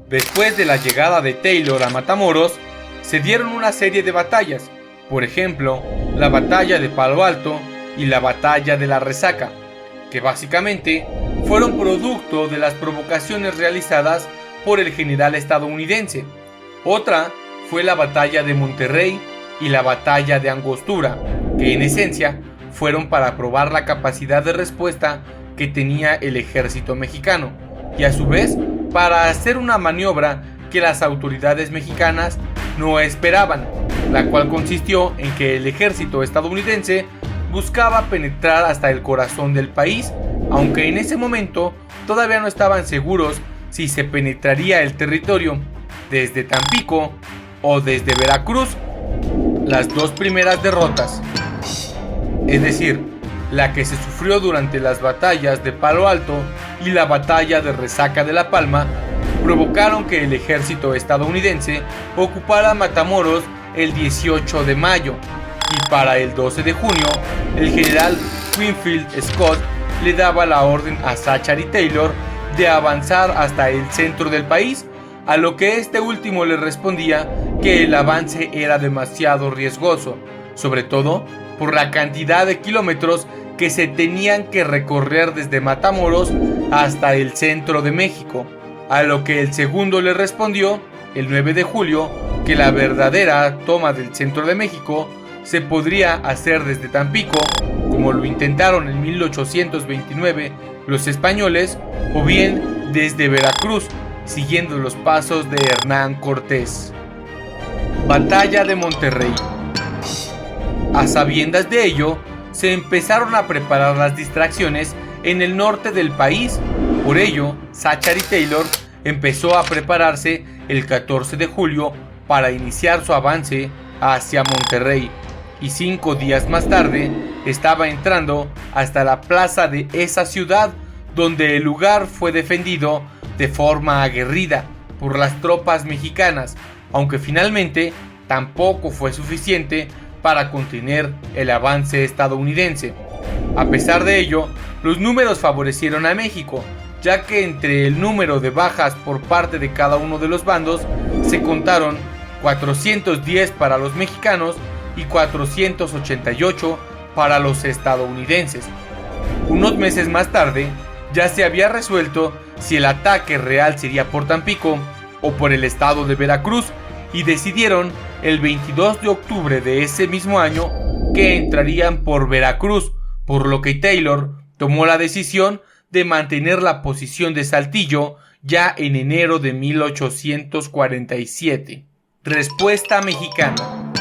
Después de la llegada de Taylor a Matamoros, se dieron una serie de batallas, por ejemplo, la batalla de Palo Alto y la batalla de la Resaca, que básicamente fueron producto de las provocaciones realizadas por el general estadounidense. Otra fue la batalla de Monterrey y la batalla de Angostura, que en esencia fueron para probar la capacidad de respuesta que tenía el ejército mexicano, y a su vez para hacer una maniobra que las autoridades mexicanas no esperaban, la cual consistió en que el ejército estadounidense buscaba penetrar hasta el corazón del país, aunque en ese momento todavía no estaban seguros si se penetraría el territorio desde Tampico o desde Veracruz. Las dos primeras derrotas, es decir, la que se sufrió durante las batallas de Palo Alto y la batalla de Resaca de la Palma, provocaron que el ejército estadounidense ocupara Matamoros el 18 de mayo, y para el 12 de junio, el general Winfield Scott le daba la orden a Zachary Taylor de avanzar hasta el centro del país, a lo que este último le respondía que el avance era demasiado riesgoso, sobre todo por la cantidad de kilómetros que se tenían que recorrer desde Matamoros hasta el centro de México, a lo que el segundo le respondió, el 9 de julio, que la verdadera toma del centro de México se podría hacer desde Tampico, como lo intentaron en 1829 los españoles, o bien desde Veracruz, siguiendo los pasos de Hernán Cortés. Batalla de Monterrey. A sabiendas de ello, se empezaron a preparar las distracciones en el norte del país. Por ello, Zachary Taylor empezó a prepararse el 14 de julio para iniciar su avance hacia Monterrey, y 5 días más tarde estaba entrando hasta la plaza de esa ciudad, donde el lugar fue defendido de forma aguerrida por las tropas mexicanas, aunque finalmente tampoco fue suficiente para contener el avance estadounidense. A pesar de ello, los números favorecieron a México, ya que entre el número de bajas por parte de cada uno de los bandos se contaron 410 para los mexicanos y 488 para los estadounidenses. Unos meses más tarde, ya se había resuelto si el ataque real sería por Tampico o por el estado de Veracruz, y decidieron el 22 de octubre de ese mismo año que entrarían por Veracruz, por lo que Taylor tomó la decisión de mantener la posición de Saltillo ya en enero de 1847. Respuesta mexicana.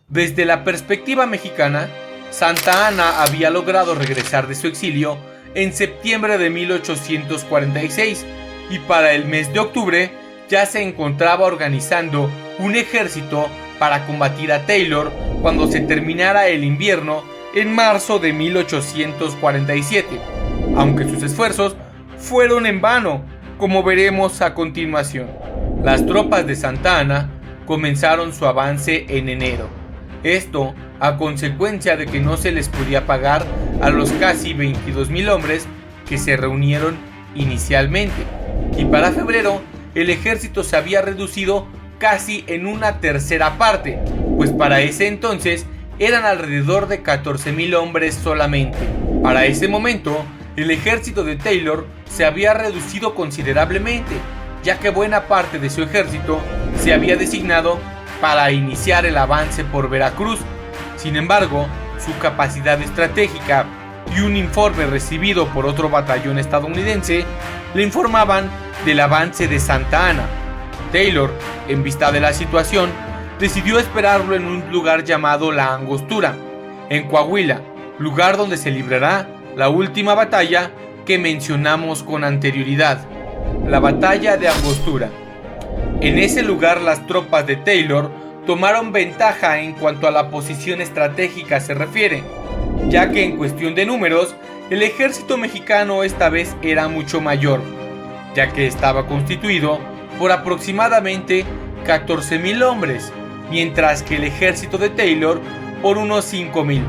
Desde la perspectiva mexicana, Santa Anna había logrado regresar de su exilio en septiembre de 1846, y para el mes de octubre ya se encontraba organizando un ejército para combatir a Taylor cuando se terminara el invierno en marzo de 1847, aunque sus esfuerzos fueron en vano, como veremos a continuación. Las tropas de Santa Anna comenzaron su avance en enero, esto a consecuencia de que no se les podía pagar a los casi 22,000 hombres que se reunieron inicialmente, y para febrero el ejército se había reducido casi en una tercera parte, pues para ese entonces eran alrededor de 14,000 hombres solamente. Para ese momento, el ejército de Taylor se había reducido considerablemente, ya que buena parte de su ejército se había designado para iniciar el avance por Veracruz. Sin embargo, su capacidad estratégica y un informe recibido por otro batallón estadounidense le informaban del avance de Santa Anna. Taylor, en vista de la situación, decidió esperarlo en un lugar llamado La Angostura, en Coahuila, lugar donde se librará la última batalla que mencionamos con anterioridad, la batalla de Angostura. En ese lugar las tropas de Taylor tomaron ventaja en cuanto a la posición estratégica se refiere, ya que en cuestión de números, el ejército mexicano esta vez era mucho mayor, ya que estaba constituido por aproximadamente 14,000 hombres, mientras que el ejército de Taylor por unos 5,000.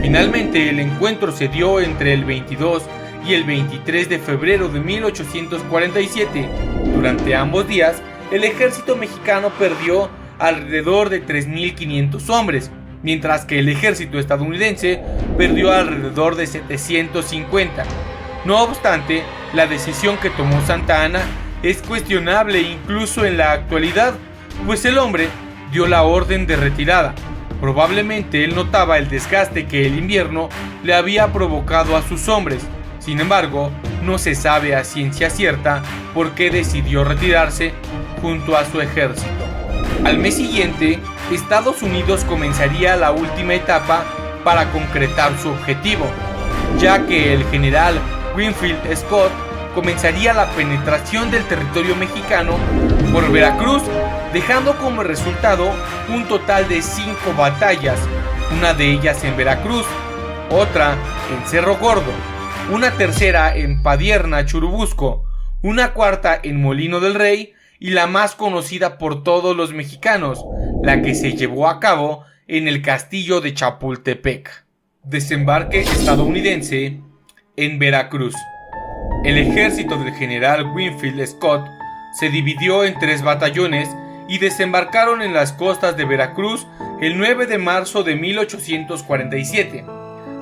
Finalmente, el encuentro se dio entre el 22 y el 23 de febrero de 1847, Durante ambos días, el ejército mexicano perdió alrededor de 3.500 hombres, mientras que el ejército estadounidense perdió alrededor de 750. No obstante, la decisión que tomó Santa Anna es cuestionable incluso en la actualidad, pues el hombre dio la orden de retirada. Probablemente él notaba el desgaste que el invierno le había provocado a sus hombres. Sin embargo, no se sabe a ciencia cierta por qué decidió retirarse junto a su ejército. Al mes siguiente, Estados Unidos comenzaría la última etapa para concretar su objetivo, ya que el general Winfield Scott comenzaría la penetración del territorio mexicano por Veracruz, dejando como resultado un total de 5 batallas, una de ellas en Veracruz, otra en Cerro Gordo, una tercera en Padierna, Churubusco, una cuarta en Molino del Rey y la más conocida por todos los mexicanos, la que se llevó a cabo en el castillo de Chapultepec. Desembarque estadounidense en Veracruz. El ejército del general Winfield Scott se dividió en 3 batallones y desembarcaron en las costas de Veracruz el 9 de marzo de 1847.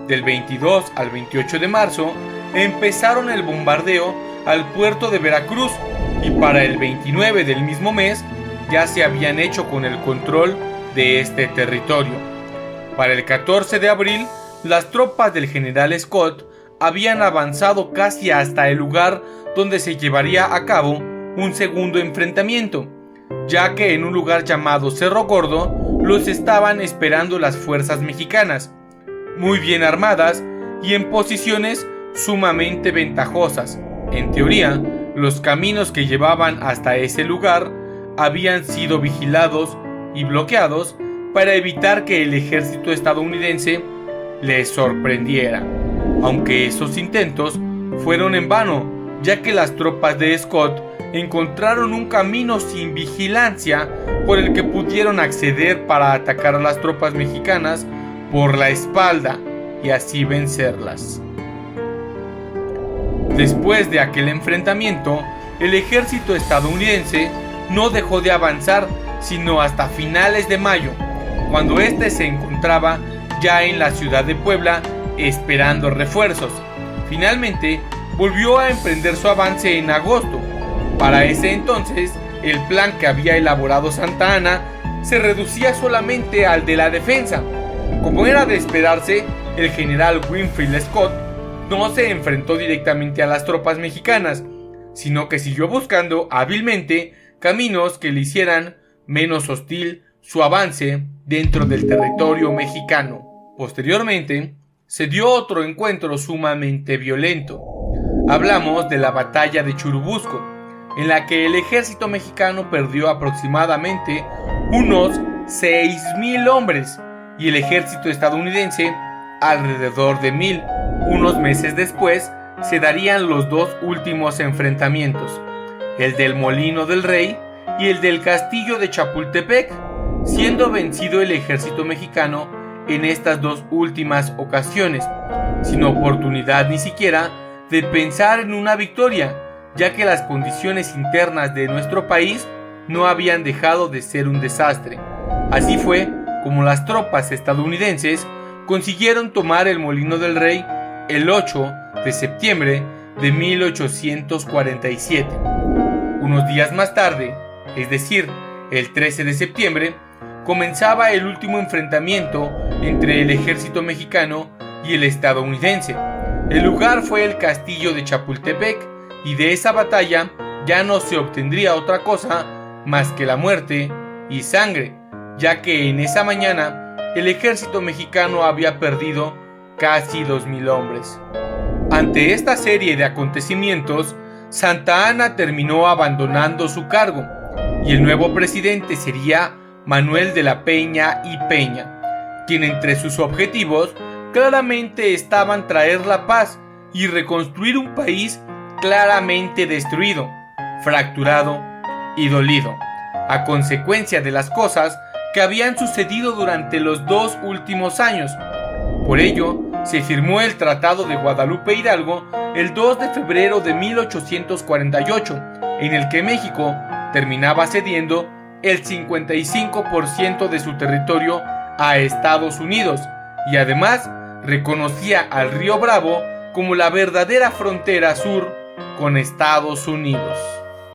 Del 22 al 28 de marzo empezaron el bombardeo al puerto de Veracruz y para el 29 del mismo mes ya se habían hecho con el control de este territorio. Para el 14 de abril, las tropas del general Scott habían avanzado casi hasta el lugar donde se llevaría a cabo un segundo enfrentamiento, ya que en un lugar llamado Cerro Gordo los estaban esperando las fuerzas mexicanas, muy bien armadas y en posiciones sumamente ventajosas. En teoría, los caminos que llevaban hasta ese lugar habían sido vigilados y bloqueados para evitar que el ejército estadounidense les sorprendiera, aunque esos intentos fueron en vano, ya que las tropas de Scott encontraron un camino sin vigilancia por el que pudieron acceder para atacar a las tropas mexicanas por la espalda y así vencerlas. Después de aquel enfrentamiento, el ejército estadounidense no dejó de avanzar sino hasta finales de mayo, cuando este se encontraba ya en la ciudad de Puebla esperando refuerzos. Finalmente, volvió a emprender su avance en agosto. Para ese entonces, el plan que había elaborado Santa Anna se reducía solamente al de la defensa. Como era de esperarse, el general Winfield Scott no se enfrentó directamente a las tropas mexicanas, sino que siguió buscando hábilmente caminos que le hicieran menos hostil su avance dentro del territorio mexicano. Posteriormente, se dio otro encuentro sumamente violento. Hablamos de la batalla de Churubusco, en la que el ejército mexicano perdió aproximadamente unos 6.000 hombres y el ejército estadounidense alrededor de 1.000. Unos meses después se darían los 2 últimos enfrentamientos, el del Molino del Rey y el del castillo de Chapultepec, siendo vencido el ejército mexicano en estas 2 últimas ocasiones, sin oportunidad ni siquiera de pensar en una victoria, ya que las condiciones internas de nuestro país no habían dejado de ser un desastre. Así fue como las tropas estadounidenses consiguieron tomar el Molino del Rey el 8 de septiembre de 1847. Unos días más tarde, es decir, el 13 de septiembre, comenzaba el último enfrentamiento entre el ejército mexicano y el estadounidense. El lugar fue el castillo de Chapultepec y de esa batalla ya no se obtendría otra cosa más que la muerte y sangre, ya que en esa mañana el ejército mexicano había perdido casi 2.000 hombres. Ante esta serie de acontecimientos, Santa Anna terminó abandonando su cargo y el nuevo presidente sería Manuel de la Peña y Peña, quien entre sus objetivos claramente estaban traer la paz y reconstruir un país claramente destruido, fracturado y dolido, a consecuencia de las cosas que habían sucedido durante los 2 últimos años. Por ello, se firmó el Tratado de Guadalupe Hidalgo el 2 de febrero de 1848, en el que México terminaba cediendo el 55% de su territorio a Estados Unidos y además reconocía al río Bravo como la verdadera frontera sur con Estados Unidos.